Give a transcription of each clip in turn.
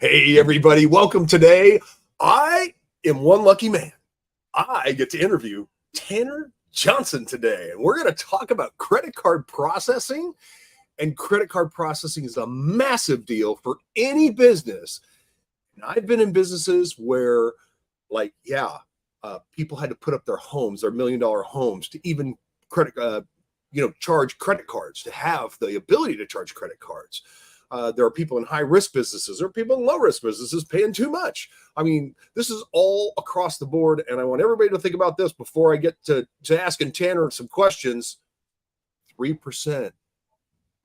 Hey, everybody, welcome today. I am one lucky man. I get to interview Tanner Johnson today, and we're going to talk about credit card processing. And credit card processing is a massive deal for any business. And I've been in businesses where, people had to put up their homes, their $1 million homes, to even charge credit cards, to have the ability to charge credit cards. There are people in high risk businesses. There are people in low risk businesses paying too much. I mean, this is all across the board. And I want everybody to think about this before I get to asking Tanner some questions. 3%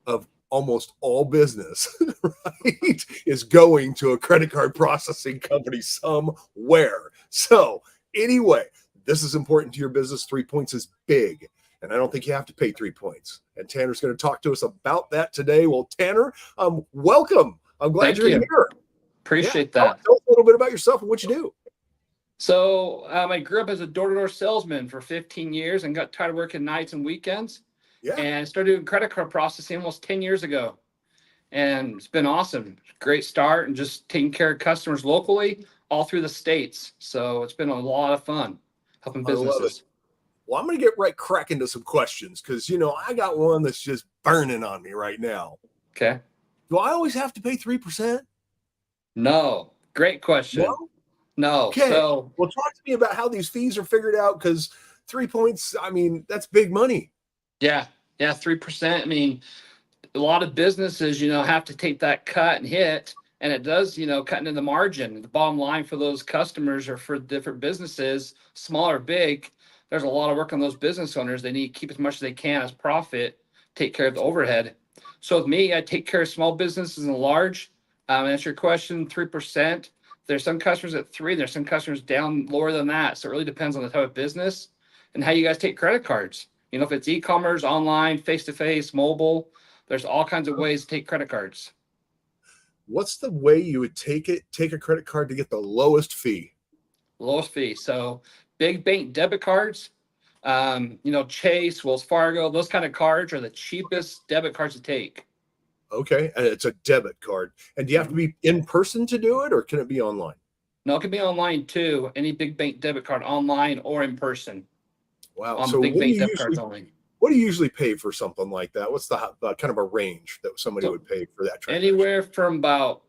of almost all business, right, is going to a credit card processing company somewhere. So anyway, this is important to your business. 3 points is big. And I don't think you have to pay 3 points. And Tanner's going to talk to us about that today. Well, Tanner, welcome. I'm glad you're here. Appreciate that. Tell us a little bit about yourself and what you do. So I grew up as a door-to-door salesman for 15 years and got tired of working nights and weekends. Yeah. And started doing credit card processing almost 10 years ago. And it's been awesome. Great start, and just taking care of customers locally all through the states. So it's been a lot of fun helping businesses. Well, I'm going to get right cracking to some questions because, I got one that's just burning on me right now. Okay. Do I always have to pay 3%? No. Great question. No. Okay. So, well, talk to me about how these fees are figured out, because 3 points, I mean, that's big money. Yeah. 3%. I mean, a lot of businesses, have to take that cut and hit, and it does, cut into the margin. The bottom line for those customers or for different businesses, small or big, there's a lot of work on those business owners. They need to keep as much as they can as profit, take care of the overhead. So with me, I take care of small businesses and large. Answer your question, 3%. There's some customers at 3%. There's some customers down lower than that. So it really depends on the type of business and how you guys take credit cards. If it's e-commerce, online, face-to-face, mobile, there's all kinds of ways to take credit cards. What's the way you would take a credit card to get the lowest fee? Lowest fee. So big bank debit cards, Chase, Wells Fargo, those kind of cards are the cheapest debit cards to take. Okay. And it's a debit card. And do you have to be in person to do it, or can it be online? No, it can be online too. Any big bank debit card, online or in person. Wow. So big bank debit cards only. What do you usually pay for something like that? What's the kind of a range that somebody would pay for that transaction? Anywhere from about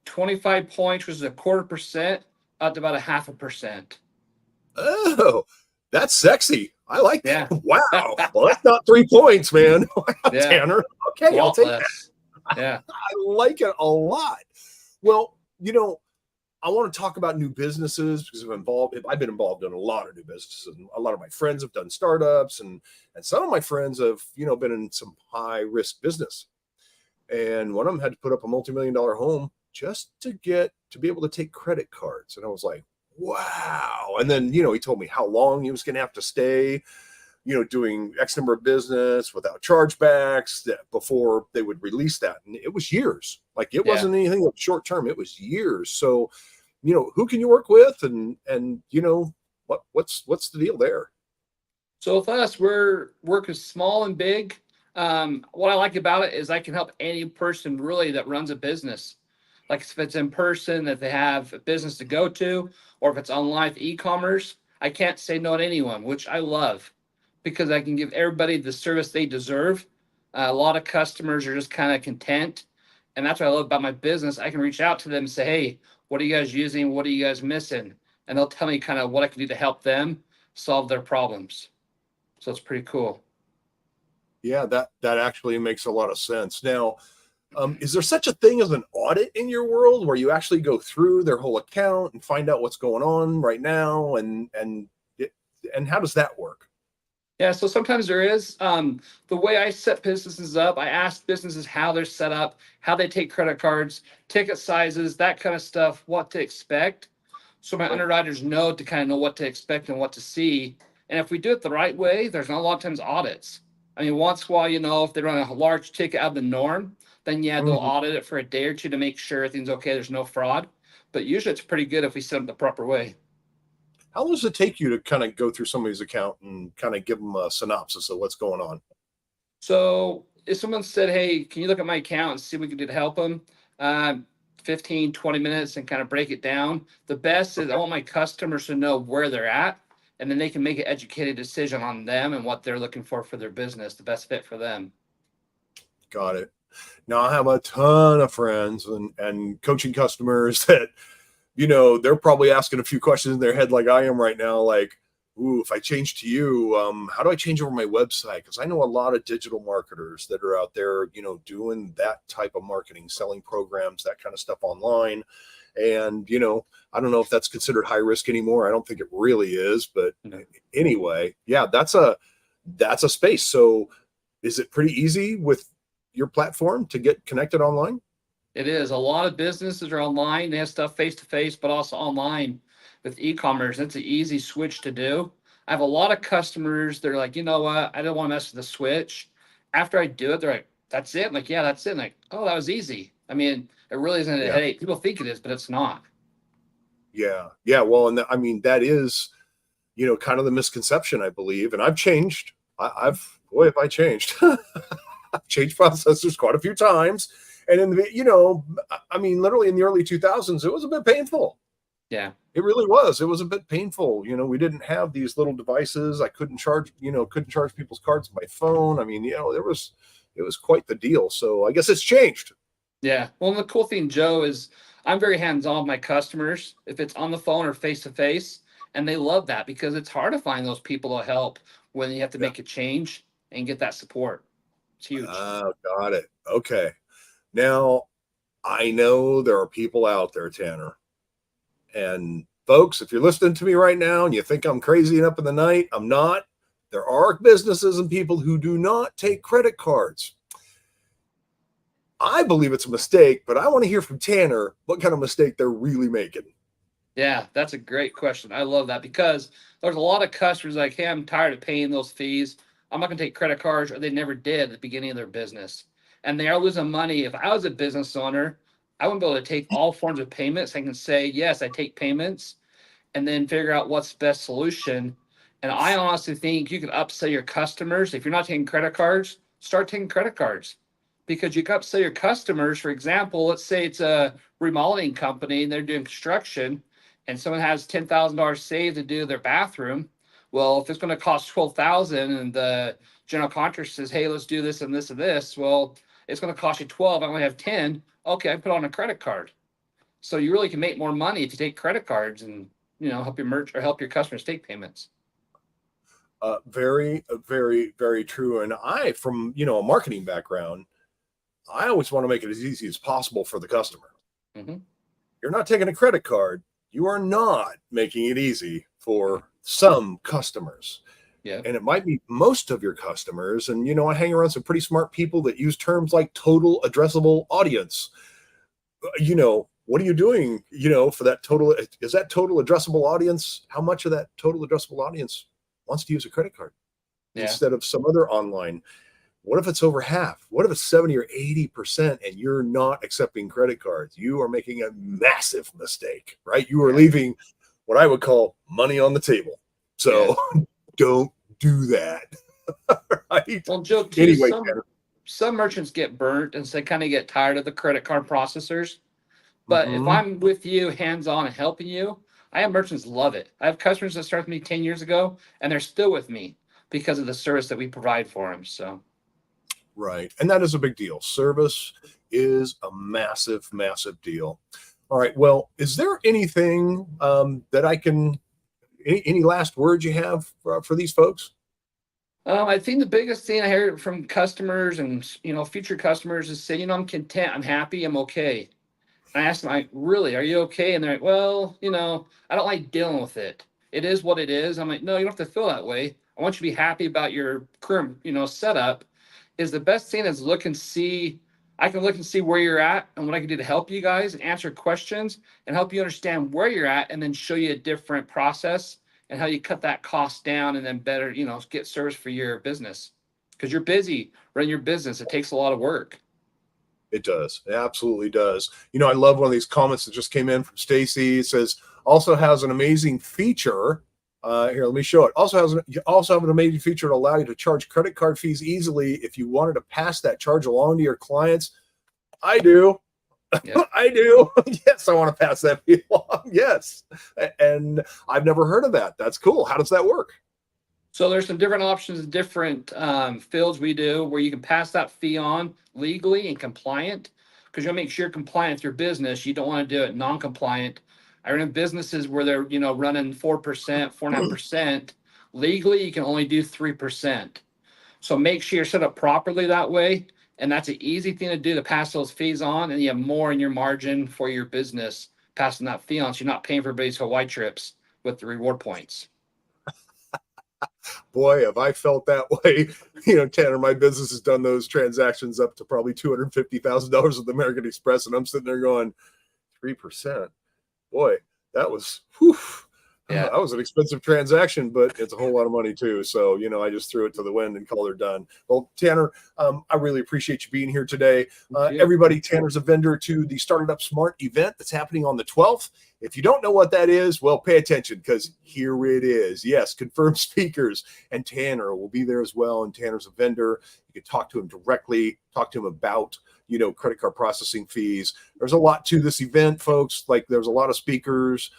25 points, which is 1/4%, up to about 0.5%. Oh, that's sexy. I like that. Yeah. Wow. Well, that's not 3 points, man. Wow, Yeah. Tanner. Okay, I'll take less. that. Yeah. I like it a lot. Well, I want to talk about new businesses because I've been involved in a lot of new businesses, and a lot of my friends have done startups, and some of my friends have, been in some high risk business. And one of them had to put up a multi-million-dollar home just to be able to take credit cards. And I was like, wow. And then, he told me how long he was going to have to stay, doing X number of business without chargebacks before they would release that. And it was years. Like, it wasn't anything short term. It was years. So, who can you work with, and what's the deal there? So with us, we're working small and big. What I like about it is I can help any person really that runs a business. Like if it's in person, that they have a business to go to, or if it's online e-commerce, I can't say no to anyone, which I love because I can give everybody the service they deserve. A lot of customers are just kind of content. And that's what I love about my business. I can reach out to them and say, hey, what are you guys using? What are you guys missing? And they'll tell me kind of what I can do to help them solve their problems. So it's pretty cool. Yeah, that actually makes a lot of sense. Now, is there such a thing as an audit in your world where you actually go through their whole account and find out what's going on right now? And how does that work? Yeah, so sometimes there is. The way I set businesses up, I ask businesses how they're set up, how they take credit cards, ticket sizes, that kind of stuff, what to expect. So my underwriters know to kind of know what to expect and what to see. And if we do it the right way, there's not a lot of times audits. I mean, once in a while, if they run a large ticket out of the norm, then they'll audit it for a day or two to make sure everything's okay, there's no fraud. But usually it's pretty good if we set them the proper way. How long does it take you to kind of go through somebody's account and kind of give them a synopsis of what's going on? So if someone said, hey, can you look at my account and see what we can do to help them? 15, 20 minutes and kind of break it down. The best is I want my customers to know where they're at, and then they can make an educated decision on them and what they're looking for their business, the best fit for them. Got it. Now I have a ton of friends and coaching customers that, they're probably asking a few questions in their head like I am right now, like, ooh, if I change to you, how do I change over my website? Because I know a lot of digital marketers that are out there, doing that type of marketing, selling programs, that kind of stuff online. And, I don't know if that's considered high risk anymore. I don't think it really is. But anyway, yeah, that's a space. So is it pretty easy with your platform to get connected online? It is. A lot of businesses are online. They have stuff face to face, but also online with e-commerce. It's an easy switch to do. I have a lot of customers. They're like, you know what? I don't want to mess with the switch. After I do it, they're like, that's it. I'm like, yeah, that's it. I'm like, oh, that was easy. I mean, it really isn't a headache. People think it is, but it's not. Yeah. Yeah. Well, and that is, kind of the misconception, I believe. And I've changed. Boy, have I changed. I've changed processors quite a few times. And literally in the early 2000s, it was a bit painful. Yeah. It really was. It was a bit painful. We didn't have these little devices. I couldn't charge people's cards on my phone. I mean, it was quite the deal. So I guess it's changed. Yeah. Well, and the cool thing, Joe, is I'm very hands-on with my customers, if it's on the phone or face-to-face, and they love that because it's hard to find those people to help when you have to make a change and get that support. It's huge. Oh, got it. Okay. Now, I know there are people out there, Tanner. And folks, if you're listening to me right now and you think I'm crazy and up in the night, I'm not. There are businesses and people who do not take credit cards. I believe it's a mistake, but I want to hear from Tanner what kind of mistake they're really making. Yeah, that's a great question. I love that because there's a lot of customers like, hey, I'm tired of paying those fees. I'm not going to take credit cards, or they never did at the beginning of their business. And they are losing money. If I was a business owner, I wouldn't be able to take all forms of payments. I can say, yes, I take payments, and then figure out what's the best solution. And I honestly think you can upsell your customers. If you're not taking credit cards, start taking credit cards, because you can upsell your customers. For example, let's say it's a remodeling company and they're doing construction and someone has $10,000 saved to do their bathroom. Well, if it's going to cost $12,000 and the general contractor says, hey, let's do this and this and this, well, it's going to cost you 12. I only have 10. Okay, I put on a credit card. So you really can make more money if you take credit cards and, help your customers take payments. Very, very, very true. And I, from, a marketing background, I always want to make it as easy as possible for the customer. Mm-hmm. You're not taking a credit card. You are not making it easy for some customers. Yeah. And it might be most of your customers. And, I hang around some pretty smart people that use terms like total addressable audience. What are you doing, for that total? Is that total addressable audience? How much of that total addressable audience wants to use a credit card instead of some other online? What if it's over half? What if it's 70 or 80% and you're not accepting credit cards? You are making a massive mistake, right? You are leaving what I would call money on the table. So don't do that. Right? Well, Joe, too, anyway, some merchants get burnt and so they kind of get tired of the credit card processors. But if I'm with you hands-on and helping you, I have merchants love it. I have customers that started with me 10 years ago and they're still with me because of the service that we provide for them. So. Right. And that is a big deal. Service is a massive, massive deal. All right. Well, is there anything that I can, any last words you have for these folks? I think the biggest thing I hear from customers and, future customers is say, I'm content, I'm happy, I'm okay. And I ask them, like, really, are you okay? And they're like, well, I don't like dealing with it. It is what it is. I'm like, no, you don't have to feel that way. I want you to be happy about your current, setup. Is the best thing is I can look and see where you're at and what I can do to help you guys and answer questions and help you understand where you're at, and then show you a different process and how you cut that cost down and then better, get service for your business. Because you're busy running your business. It takes a lot of work. It does. It absolutely does. I love one of these comments that just came in from Stacy. It says, also has an amazing feature. Here, let me show it. You also have an amazing feature to allow you to charge credit card fees easily if you wanted to pass that charge along to your clients. I do. Yeah. I do. Yes, I want to pass that fee along. Yes. And I've never heard of that. That's cool. How does that work? So there's some different options, different fields we do where you can pass that fee on legally and compliant, because you'll make sure you're compliant with your business. You don't want to do it non-compliant. I run businesses where they're running 4%, 4.5%. Legally, you can only do 3%. So make sure you're set up properly that way. And that's an easy thing to do, to pass those fees on, and you have more in your margin for your business passing that fee on. So you're not paying for everybody's Hawaii trips with the reward points. Boy, have I felt that way. Tanner, my business has done those transactions up to probably $250,000 with American Express, and I'm sitting there going, 3%. Boy, that was, whew, Yeah. that was an expensive transaction, but it's a whole lot of money too. So, I just threw it to the wind and called her done. Well, Tanner, I really appreciate you being here today. Everybody, Tanner's a vendor to the Started Up Smart event that's happening on the 12th. If you don't know what that is, well, pay attention, because here it is. Yes, confirmed speakers. And Tanner will be there as well. And Tanner's a vendor. You can talk to him directly, talk to him about, credit card processing fees. There's a lot to this event, folks. Like, there's a lot of speakers.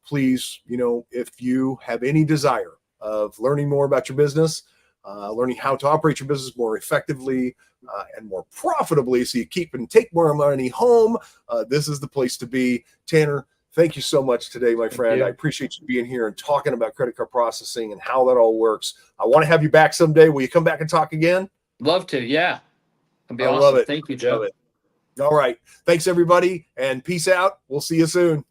Please, if you have any desire of learning more about your business, learning how to operate your business more effectively and more profitably, so you keep and take more money home, this is the place to be. Tanner, thank you so much today, my friend. I appreciate you being here and talking about credit card processing and how that all works. I want to have you back someday. Will you come back and talk again? Love to. Yeah. It'd be I awesome. love it. Thank you, Joe. All right. Thanks, everybody, and peace out. We'll see you soon.